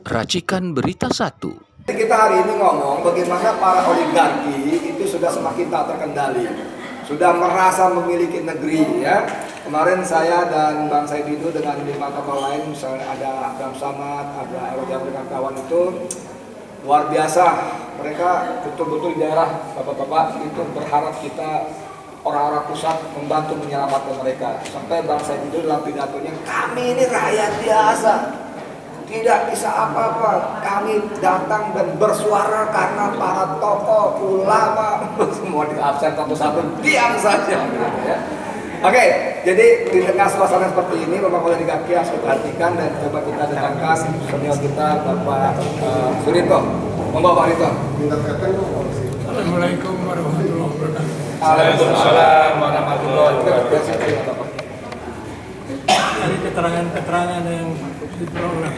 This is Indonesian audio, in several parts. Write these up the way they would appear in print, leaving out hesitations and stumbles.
Racikan Berita 1. Kita hari ini ngomong bagaimana para oligarki itu sudah semakin tak terkendali, sudah merasa memiliki negeri ya. Kemarin saya dan Bang Saididu dengan 5 tokoh lain, misalnya ada Bang Samad, ada Rojan dengan kawan itu luar biasa. Mereka betul-betul di daerah bapak-bapak itu berharap kita orang-orang pusat membantu menyelamatkan mereka. Sampai Bang Saididu dalam pidatonya, kami ini rakyat biasa, tidak bisa apa-apa. Kami datang dan bersuara karena para tokoh, ulama, semua di absen satu-satu, diam saja. Ya. Oke, jadi di tengah suasana seperti ini, Bapak Oligarki harus kita perhatikan dan coba kita datangkan senior kita, Bapak Surito. Monggo Pak Rito. Assalamualaikum warahmatullahi wabarakatuh. Waalaikumsalam warahmatullahi wabarakatuh. Dari keterangan-keterangan yang diperoleh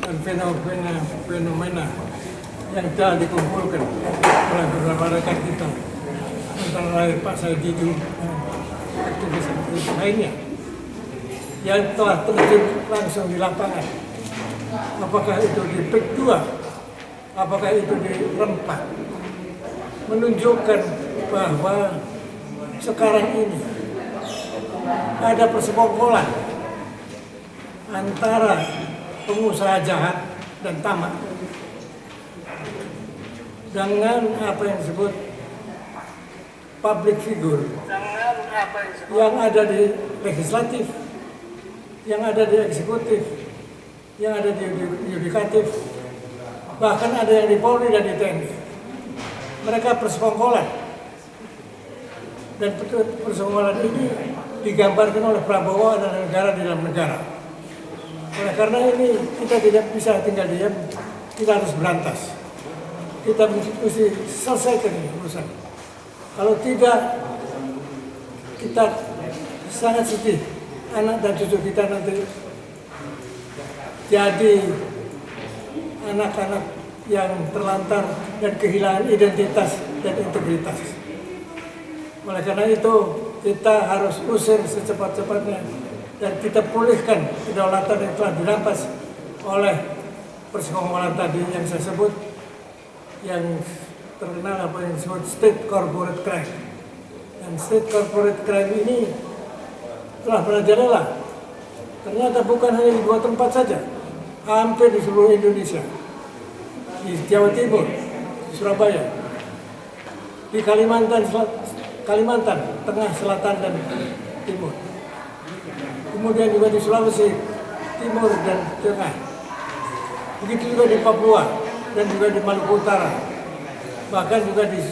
dan fenomena yang telah dikumpulkan oleh beberapa rekan kita, antara lain Pak Saididu dan aktivis lainnya yang telah terjun langsung di lapangan, apakah itu di PIK 2, apakah itu di Rempah, menunjukkan bahwa sekarang ini ada persekongkolan antara pengusaha jahat dan tamak dengan apa yang disebut public figure yang ada di legislatif, yang ada di eksekutif, yang ada di yudikatif, bahkan ada yang di Polri dan di TNI. Mereka persekongkolan, dan persekongkolan ini digambarkan oleh Prabowo adalah negara di dalam negara. Oleh karena ini kita tidak bisa tinggal diam, kita harus berantas. Kita mesti selesaikan ini urusan. Kalau tidak, kita sangat sedih. Anak dan cucu kita nanti jadi anak-anak yang terlantar dan kehilangan identitas dan integritas. Oleh karena itu, kita harus usir secepat-cepatnya dan kita pulihkan kedaulatan yang telah dirampas oleh persekongkolan tadi yang saya sebut, yang terkenal apa yang disebut state corporate crime. Dan state corporate crime ini telah merajalela. Ternyata bukan hanya di 2 tempat saja, hampir di seluruh Indonesia. Di Jawa Timur, di Surabaya, di Kalimantan Tengah, Selatan, dan Timur. Kemudian juga di Sulawesi Timur dan Tengah. Begitu juga di Papua dan juga di Maluku Utara. Bahkan juga di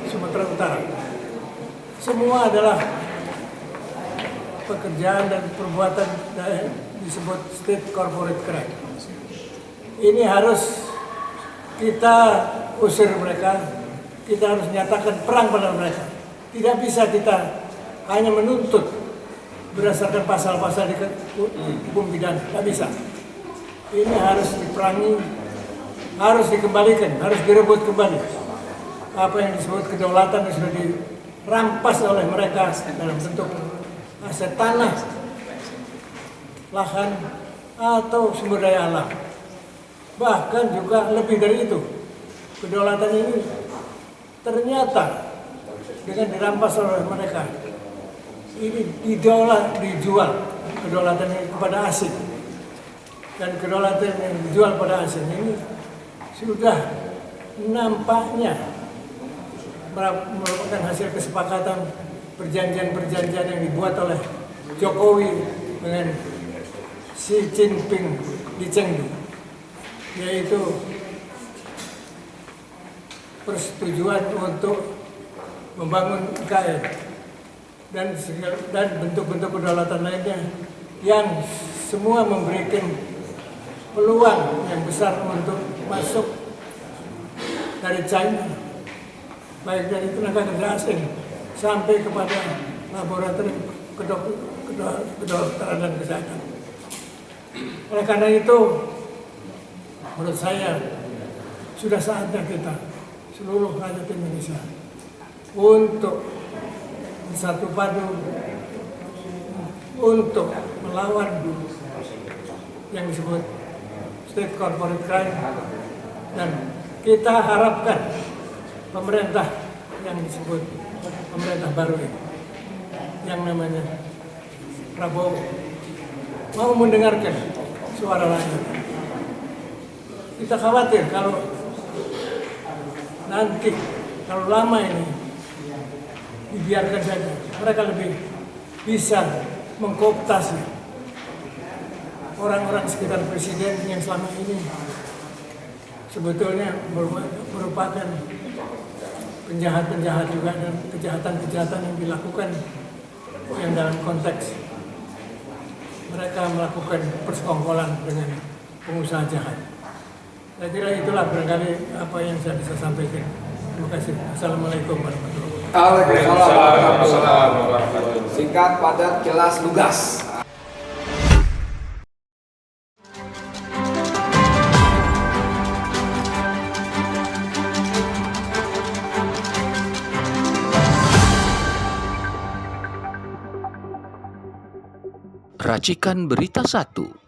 Sumatera Utara. Semua adalah pekerjaan dan perbuatan disebut state corporate crime. Ini harus kita usir mereka, kita harus nyatakan perang pada mereka. Tidak bisa kita hanya menuntut berdasarkan pasal-pasal di hukum pidana, tidak bisa. Ini harus diperangi, harus dikembalikan, harus direbut kembali. Apa yang disebut kedaulatan yang sudah dirampas oleh mereka dalam bentuk aset tanah, lahan, atau sumber daya alam. Bahkan juga lebih dari itu, kedaulatan ini ternyata dengan dirampas oleh mereka, ini dijual kedaulatan ini kepada asing. Dan kedaulatan yang dijual pada asing ini sudah nampaknya merupakan hasil kesepakatan perjanjian-perjanjian yang dibuat oleh Jokowi dengan Xi Jinping di Chengdu, yaitu persetujuan untuk membangun IKN dan bentuk-bentuk kedaulatan lainnya yang semua memberikan peluang yang besar untuk masuk dari China, baik dari tenaga kerja asing sampai kepada laboratorium kedokteran dan kesehatan. Oleh karena itu, menurut saya sudah saatnya kita seluruh rakyat Indonesia untuk bersatu padu untuk melawan yang disebut state corporate crime, dan kita harapkan pemerintah yang disebut pemerintah baru ini, yang namanya Prabowo, mau mendengarkan suara rakyat. Kita khawatir kalau nanti, kalau lama ini dibiarkan saja, mereka lebih bisa mengkooptasi orang-orang sekitar presiden yang selama ini sebetulnya merupakan penjahat-penjahat juga, dan kejahatan-kejahatan yang dilakukan yang dalam konteks mereka melakukan persekongkolan dengan pengusaha jahat. Saya kira itulah barangkali apa yang saya bisa sampaikan. Terima kasih. Assalamualaikum warahmatullahi wabarakatuh. Waalaikumsalam warahmatullahi wabarakatuh. Singkat, padat, jelas, lugas. Racikan Berita 1.